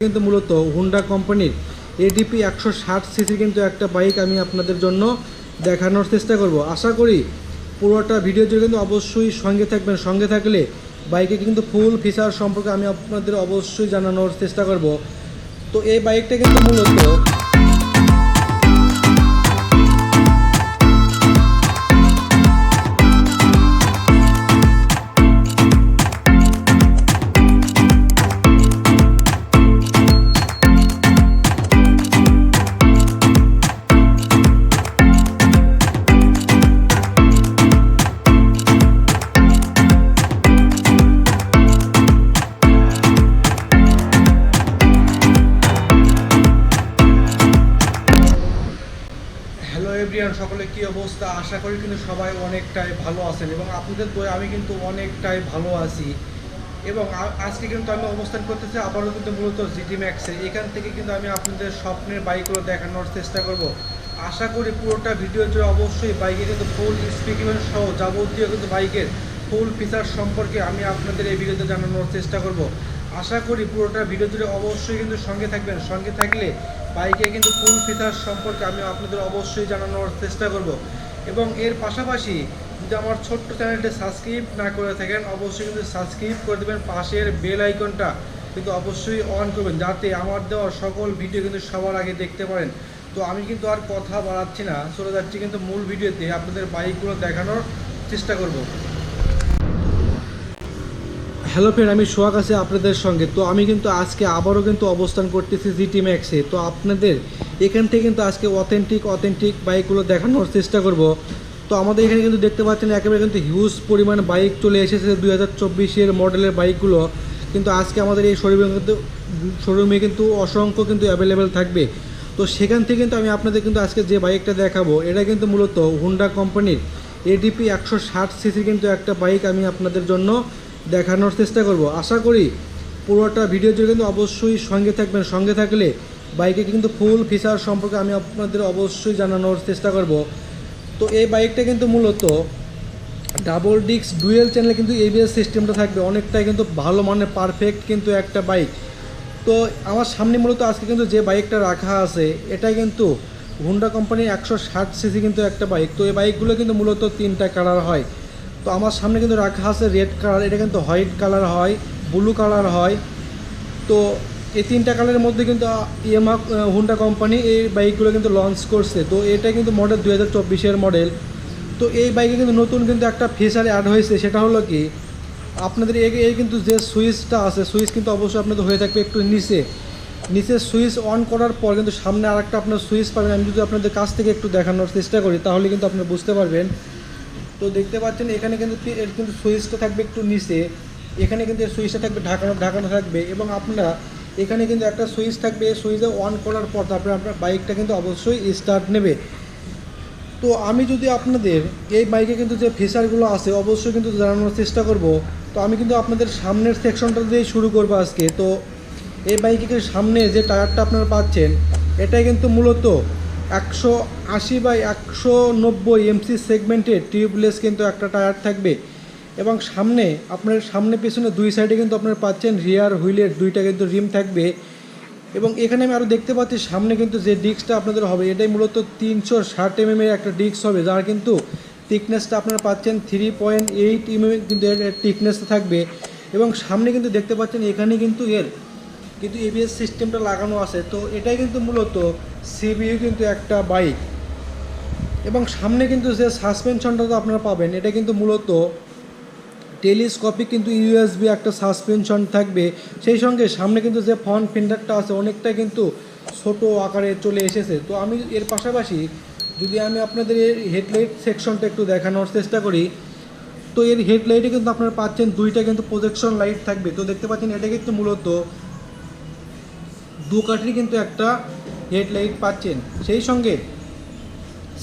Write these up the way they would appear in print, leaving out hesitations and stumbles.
কিন্তু মূলত হুন্ডা কোম্পানির এডিপি 160 সিসি কিন্তু একটা বাইক আমি আপনাদের জন্য দেখানোর চেষ্টা করব। আশা করি পুরোটা ভিডিও জুড়ে কিন্তু অবশ্যই সঙ্গে থাকবেন। সঙ্গে থাকলে বাইকে কিন্তু ফুল ফিচার সম্পর্কে আমি আপনাদের অবশ্যই জানানোর চেষ্টা করব। তো এই বাইকটা কিন্তু মূলত হ্যালো এভরিওয়ান, সকলে কী অবস্থা? আশা করি কিন্তু সবাই অনেকটাই ভালো আছেন এবং আপনাদের দয়ে আমি কিন্তু অনেকটাই ভালো আছি। এবং আজকে কিন্তু আমি অবস্থান করতেছি আবারও কিন্তু মূলত জিটি ম্যাক্সে। এখান থেকে কিন্তু আমি আপনাদের স্বপ্নের বাইকগুলো দেখানোর চেষ্টা করব। আশা করি পুরোটা ভিডিও জুড়ে অবশ্যই বাইকে কিন্তু ফুল স্পেসিফিকেশন সহ যাবতীয় কিন্তু বাইকের ফুল ফিচার সম্পর্কে আমি আপনাদের এই ভিডিওতে জানানোর চেষ্টা করব। আশা করি পুরোটা ভিডিও জুড়ে অবশ্যই কিন্তু সঙ্গে থাকবেন। সঙ্গে থাকলে বাইকে কিন্তু ফুল ফিচার সম্পর্কে আমি আপনাদের অবশ্যই জানানোর চেষ্টা করব। এবং এর পাশাপাশি যদি আমার ছোট্ট চ্যানেলটি সাবস্ক্রাইব না করে থাকেন অবশ্যই কিন্তু সাবস্ক্রাইব করে দেবেন। পাশের বেল আইকনটা কিন্তু অবশ্যই অন করবেন যাতে আমার দেওয়া সকল ভিডিও কিন্তু সবার আগে দেখতে পারেন। তো আমি কিন্তু আর কথা বাড়াচ্ছি না, চলে যাচ্ছি কিন্তু মূল ভিডিওতে আপনাদের বাইকগুলো দেখানোর চেষ্টা করব। হ্যালো ফ্রেন্ড, আমি সোহাগ আছি আপনাদের সঙ্গে। তো আমি কিন্তু আজকে আবারও কিন্তু অবস্থান করতেছি জিটি ম্যাক্সে। তো আপনাদের এখান থেকে কিন্তু আজকে অথেন্টিক বাইকগুলো দেখানোর চেষ্টা করব। তো আমাদের এখানে কিন্তু দেখতে পাচ্ছেন একেবারে কিন্তু হিউজ পরিমাণ বাইক চলে এসেছে 2024 মডেলের বাইকগুলো কিন্তু আজকে আমাদের এই শোরুমে কিন্তু অসংখ্য কিন্তু অ্যাভেলেবেল থাকবে। তো সেখান থেকে কিন্তু আমি আপনাদের কিন্তু আজকে যে বাইকটা দেখাবো এটা কিন্তু মূলত হুন্ডা কোম্পানির এডিপি 160 সিসি কিন্তু একটা বাইক আমি আপনাদের জন্য দেখানোর চেষ্টা করব। আশা করি পুরোটা ভিডিও জুড়ে কিন্তু অবশ্যই সঙ্গে থাকবেন। সঙ্গে থাকলে বাইকে কিন্তু ফুল ফিচার সম্পর্কে আমি আপনাদের অবশ্যই জানানোর চেষ্টা করব। তো এই বাইকটা কিন্তু মূলত ডাবল ডিস্ক ডুয়েল চ্যানেলে কিন্তু এবিএস সিস্টেমটা থাকবে, অনেকটাই কিন্তু ভালো মানের পারফেক্ট কিন্তু একটা বাইক। তো আমার সামনে মূলত আজকে কিন্তু যে বাইকটা রাখা আছে এটাই কিন্তু হুন্ডা কোম্পানির 160 সিসি কিন্তু একটা বাইক। তো এই বাইকগুলো কিন্তু মূলত 3টা কালার হয়। তো আমার সামনে কিন্তু রাখা আছে রেড কালার, এটা কিন্তু হোয়াইট কালার হয়, ব্লু কালার হয়। তো এই 3টা কালারের মধ্যে কিন্তু হুন্ডা কোম্পানি এই বাইকগুলো কিন্তু লঞ্চ করছে। তো এটা কিন্তু মডেল 2024 মডেল। তো এই বাইকে কিন্তু নতুন কিন্তু একটা ফিচার অ্যাড হয়েছে, সেটা হলো কি আপনাদের এই কিন্তু যে সুইচটা আছে সুইচ কিন্তু অবশ্যই আপনাদের হয়ে থাকবে একটু নিচে সুইচ অন করার পর কিন্তু সামনে আরেকটা আপনার সুইচ পাবেন। আমি যদি আপনাদের কাছ থেকে একটু দেখানোর চেষ্টা করি তাহলে কিন্তু আপনারা বুঝতে পারবেন। তো দেখতে পাচ্ছেন এখানে কিন্তু সুইচটা থাকবে একটু নিচে, এখানে কিন্তু সুইচটা থাকবে ঢাকানো থাকবে এবং আপনারা এখানে কিন্তু একটা সুইচ থাকবে, এই সুইচে অন করার পর তারপরে আপনার বাইকটা কিন্তু অবশ্যই স্টার্ট নেবে। তো আমি যদি আপনাদের এই বাইকে কিন্তু যে ফিচারগুলো আছে অবশ্যই কিন্তু জানানোর চেষ্টা করব। তো আমি কিন্তু আপনাদের সামনের সেকশনটা দিয়ে শুরু করব আজকে। তো এই বাইকের সামনে যে টায়ারটা আপনারা পাচ্ছেন এটাই কিন্তু মূলত 180/190 এমসি সেগমেন্টের টিউবলেস কিন্তু একটা টায়ার থাকবে এবং সামনে পেছনে দুই সাইডে কিন্তু আপনারা পাচ্ছেন রিয়ার হুইলের 2টা কিন্তু রিম থাকবে। এবং এখানে আমি আরও দেখতে পাচ্ছি সামনে কিন্তু যে ডিস্কটা আপনাদের হবে এটাই মূলত 360 mm এর একটা ডিস্ক হবে, যার কিন্তু থিকনেসটা আপনারা পাচ্ছেন 3.8 mm কিন্তু এর থিকনেসটা থাকবে। এবং সামনে কিন্তু দেখতে পাচ্ছেন এখানে কিন্তু এবিএস সিস্টেমটা লাগানো আছে। তো এটাই কিন্তু মূলত সিবিইউ কিন্তু একটা বাইক। এবং সামনে কিন্তু যে সাসপেনশনটা আপনারা পাবেন এটা কিন্তু মূলত টেলিস্কোপিক কিন্তু ইউএসবি একটা সাসপেনশন থাকবে। সেই সঙ্গে সামনে কিন্তু যে ফ্রন্ট ফেন্ডারটা আছে অনেকটা কিন্তু ছোট আকারে চলে এসেছে। তো আমি এর পাশাপাশি যদি আমি আপনাদের এর হেডলাইট সেকশনটা একটু দেখানোর চেষ্টা করি, তো এর হেডলাইটে কিন্তু আপনারা পাচ্ছেন 2টা কিন্তু প্রজেকশন লাইট থাকবে। তো দেখতে পাচ্ছেন এটা কিন্তু মূলত দুকাঠির কিন্তু একটা হেডলাইট পাচ্ছেন। সেই সঙ্গে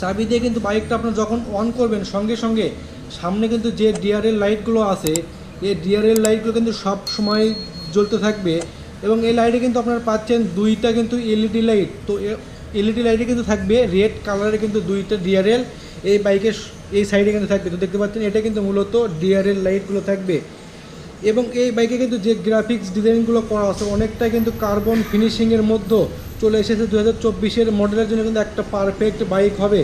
চাবি দিয়ে কিন্তু বাইকটা আপনার যখন অন করবেন সঙ্গে সঙ্গে সামনে কিন্তু যে ডিআরএল লাইটগুলো আছে এই ডিআরএল লাইটগুলো কিন্তু সব সময় জ্বলতে থাকবে। এবং এই লাইটে কিন্তু আপনারা পাচ্ছেন 2টা কিন্তু এলইডি লাইট। তো এলইডি লাইটে কিন্তু থাকবে রেড কালারে কিন্তু 2টা ডিআরএল এই বাইকের এই সাইডে কিন্তু থাকবে। তো দেখতে পাচ্ছেন এটা কিন্তু মূলত ডিআরএল লাইটগুলো থাকবে। এবং এই বাইকে কিন্তু যে গ্রাফিক্স ডিজাইনগুলো করা আছে অনেকটাই কিন্তু কার্বন ফিনিশিংয়ের মধ্যে চলে এসেছে। 2024-এর মডেলের জন্য কিন্তু একটা পারফেক্ট বাইক হবে।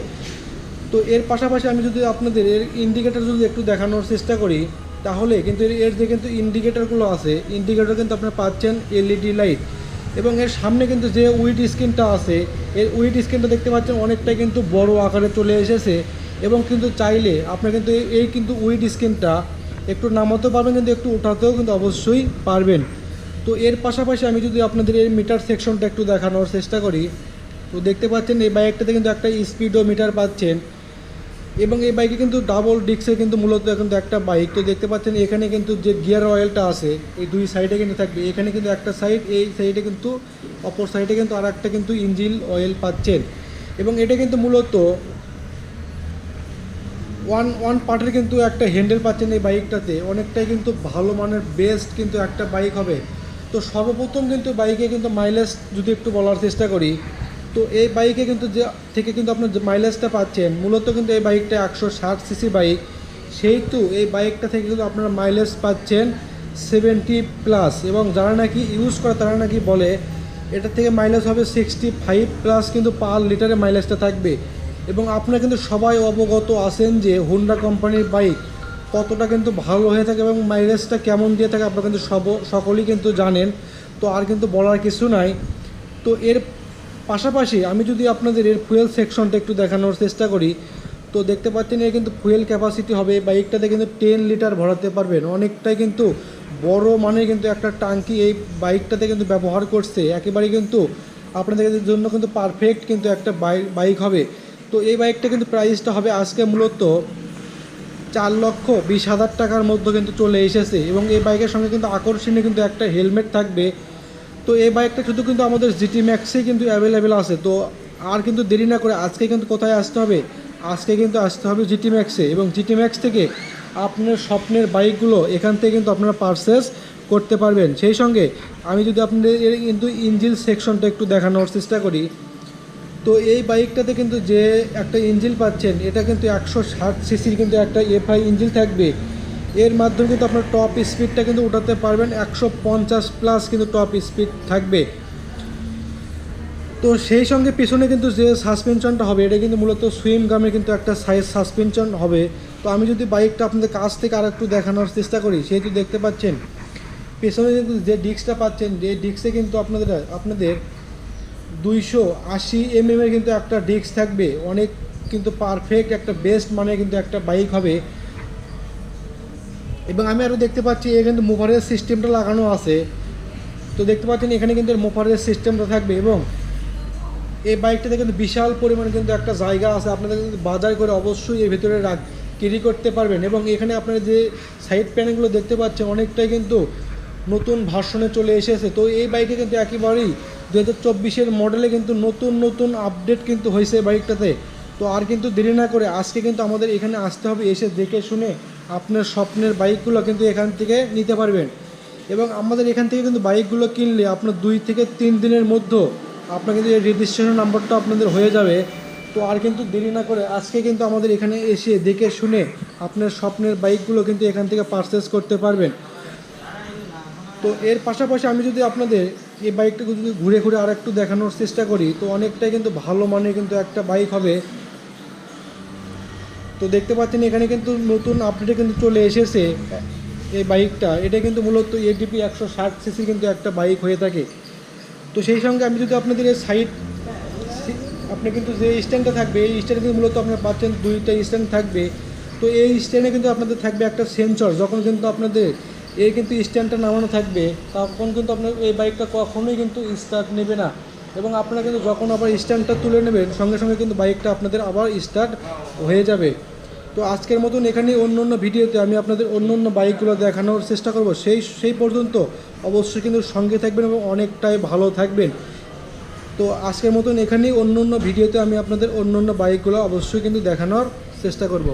তো এর পাশাপাশি আমি যদি আপনাদের এর ইন্ডিকেটার যদি একটু দেখানোর চেষ্টা করি, তাহলে কিন্তু এর যে কিন্তু ইন্ডিকেটারগুলো আছে, ইন্ডিকেটার কিন্তু আপনারা পাচ্ছেন এলইডি লাইট। এবং এর সামনে কিন্তু যে উইড স্ক্রিনটা আছে, এর উইড স্ক্রিনটা দেখতে পাচ্ছেন অনেকটাই কিন্তু বড় আকারে চলে এসেছে। এবং কিন্তু চাইলে আপনারা কিন্তু এই কিন্তু উইড স্ক্রিনটা একটু নামাতেও পারবেন, কিন্তু একটু ওঠাতেও কিন্তু অবশ্যই পারবেন। তো এর পাশাপাশি আমি যদি আপনাদের এই মিটার সেকশনটা একটু দেখানোর চেষ্টা করি, তো দেখতে পাচ্ছেন এই বাইকটাতে কিন্তু একটা স্পিডোমিটার পাচ্ছেন। এবং এই বাইকে কিন্তু ডাবল ডিস্কের কিন্তু মূলত কিন্তু একটা বাইক। তো দেখতে পাচ্ছেন এখানে কিন্তু যে গিয়ার অয়েলটা আছে এই দুই সাইডে কিন্তু থাকবে। এখানে কিন্তু একটা সাইড, এই সাইডে কিন্তু অপর সাইডে কিন্তু আর একটা কিন্তু ইঞ্জিন অয়েল পাচ্ছেন। এবং এটা কিন্তু মূলত ওয়ান পার্টের কিন্তু একটা হ্যান্ডেল পাচ্ছেন এই বাইকটাতে। অনেকটাই কিন্তু ভালো মানের বেস্ট কিন্তু একটা বাইক হবে। তো সর্বপ্রথম কিন্তু বাইকে কিন্তু মাইলেজ যদি একটু বলার চেষ্টা করি, তো এই বাইকে কিন্তু যে থেকে কিন্তু আপনার যে মাইলেজটা পাচ্ছেন, মূলত কিন্তু এই বাইকটা 160 সিসি বাইক, সেহেতু এই বাইকটা থেকে কিন্তু আপনারা মাইলেজ পাচ্ছেন 70+। এবং যারা নাকি ইউজ করে তারা নাকি বলে এটা থেকে মাইলেজ হবে 65+ কিন্তু পার লিটারে মাইলেজটা থাকবে। এবং আপনারা কিন্তু সবাই অবগত আছেন যে হোন্ডা কোম্পানির বাইক কতটা কিন্তু ভালো হয়ে থাকে এবং মাইলেজটা কেমন দিয়ে থাকে আপনারা কিন্তু সকলেই কিন্তু জানেন। তো আর কিন্তু বলার কিছু নাই। তো এর পাশাপাশি আমি যদি আপনাদের এর ফুয়েল সেকশনটা একটু দেখানোর চেষ্টা করি, তো দেখতে পাচ্ছেন এর কিন্তু ফুয়েল ক্যাপাসিটি হবে বাইকটাতে কিন্তু 10 লিটার ভরাতে পারবেন। অনেকটাই কিন্তু বড় মানের কিন্তু একটা টাঙ্কি এই বাইকটাতে কিন্তু ব্যবহার করছে। একেবারেই কিন্তু আপনাদের জন্য কিন্তু পারফেক্ট কিন্তু একটা বাইক হবে। তো এই বাইকটা কিন্তু প্রাইসটা হবে আজকে মূলত 4,20,000 টাকার মধ্যে কিন্তু চলে এসেছে। এবং এই বাইকের সঙ্গে কিন্তু আকর্ষণীয় কিন্তু একটা হেলমেট থাকবে। তো এই বাইকটা শুধু কিন্তু আমাদের জিটি ম্যাক্সেই কিন্তু অ্যাভেলেবেল আছে। তো আর কিন্তু দেরি না করে আজকে কিন্তু কোথায় আসতে হবে, আজকে কিন্তু আসতে হবে জিটি ম্যাক্সে। এবং জিটি ম্যাক্স থেকে আপনার স্বপ্নের বাইকগুলো এখান থেকে কিন্তু আপনারা পারচেস করতে পারবেন। সেই সঙ্গে আমি যদি আপনাদের এর কিন্তু ইঞ্জিন সেকশনটা একটু দেখানোর চেষ্টা করি, তো এই বাইকটাতে কিন্তু যে একটা ইঞ্জিন পাচ্ছেন এটা কিন্তু 160 সিসির কিন্তু একটা এফআই ইঞ্জিন থাকবে। এর মাধ্যমে কিন্তু আপনার টপ স্পিডটা কিন্তু উঠাতে পারবেন 150+ কিন্তু টপ স্পিড থাকবে। তো সেই সঙ্গে পিছনে কিন্তু যে সাসপেনশনটা হবে এটা কিন্তু মূলত সুইম গামের কিন্তু একটা সাইজ সাসপেনশন হবে। তো আমি যদি বাইকটা আপনাদের কাছ থেকে আর একটু দেখানোর চেষ্টা করি, সেহেতু দেখতে পাচ্ছেন পেছনে কিন্তু যে ডিস্কটা পাচ্ছেন, যে ডিস্কে কিন্তু আপনাদের 280 mm কিন্তু একটা ডিস্ক থাকবে। অনেক কিন্তু পারফেক্ট একটা বেস্ট মানে কিন্তু একটা বাইক হবে। এবং আমি আরও দেখতে পাচ্ছি এখানে কিন্তু মুভারের সিস্টেমটা লাগানো আছে। তো দেখতে পাচ্ছেন এখানে কিন্তু মুভারের সিস্টেমটা থাকবে। এবং এই বাইকটাতে কিন্তু বিশাল পরিমাণে কিন্তু একটা জায়গা আছে, আপনাদের কিন্তু বাজার করে অবশ্যই এর ভিতরে ক্যারি করতে পারবেন। এবং এখানে আপনারা যে সাইড প্যানেলগুলো দেখতে পাচ্ছেন অনেকটাই কিন্তু নতুন ভার্সনে চলে এসেছে। তো এই বাইকে কিন্তু একেবারেই 2024-এর মডেলে কিন্তু নতুন আপডেট কিন্তু হয়েছে বাইকটাতে। তো আর কিন্তু দেরি না করে আজকে কিন্তু আমাদের এখানে আসতে হবে, এসে দেখে শুনে আপনার স্বপ্নের বাইকগুলো কিন্তু এখান থেকে নিতে পারবেন। এবং আমাদের এখান থেকে কিন্তু বাইকগুলো কিনলে আপনার 2 থেকে 3 দিনের মধ্যে আপনার কিন্তু এই রেজিস্ট্রেশন নাম্বারটা আপনাদের হয়ে যাবে। তো আর কিন্তু দেরি না করে আজকে কিন্তু আমাদের এখানে এসে দেখে শুনে আপনার স্বপ্নের বাইকগুলো কিন্তু এখান থেকে পারচেস করতে পারবেন। তো এর পাশাপাশি আমি যদি আপনাদের এই বাইকটাকে যদি ঘুরে আর একটু দেখানোর চেষ্টা করি, তো অনেকটাই কিন্তু ভালো মানের কিন্তু একটা বাইক হবে। তো দেখতে পাচ্ছেন এখানে কিন্তু নতুন আপডেটে কিন্তু চলে এসেছে এই বাইকটা। এটা কিন্তু মূলত এডিপি 160 সিসি কিন্তু একটা বাইক হয়ে থাকে। তো সেই সঙ্গে আমি যদি আপনাদের এই সাইড আপনি কিন্তু যে স্ট্যান্ডটা থাকবে, এই স্ট্যান্ডে কিন্তু মূলত আপনারা পাচ্ছেন 2টা স্ট্যান্ড থাকবে। তো এই স্ট্যান্ডে কিন্তু আপনাদের থাকবে একটা সেন্সর। যখন কিন্তু আপনাদের এই কিন্তু স্ট্যান্ডটা নামানো থাকবে তখন কিন্তু আপনার এই বাইকটা কখনোই কিন্তু স্টার্ট নেবে না। এবং আপনারা কিন্তু যখন আবার স্ট্যান্ডটা তুলে নেবেন সঙ্গে সঙ্গে কিন্তু বাইকটা আপনাদের আবার স্টার্ট হয়ে যাবে। তো আজকের মতন এখানেই অন্য ভিডিওতে আমি আপনাদের অন্য বাইকগুলো দেখানোর চেষ্টা করব। সেই পর্যন্ত অবশ্যই কিন্তু সঙ্গে থাকবেন এবং অনেকটাই ভালো থাকবেন। তো আজকের মতন এখানেই অন্য ভিডিওতে আমি আপনাদের অন্য বাইকগুলো অবশ্যই কিন্তু দেখানোর চেষ্টা করব।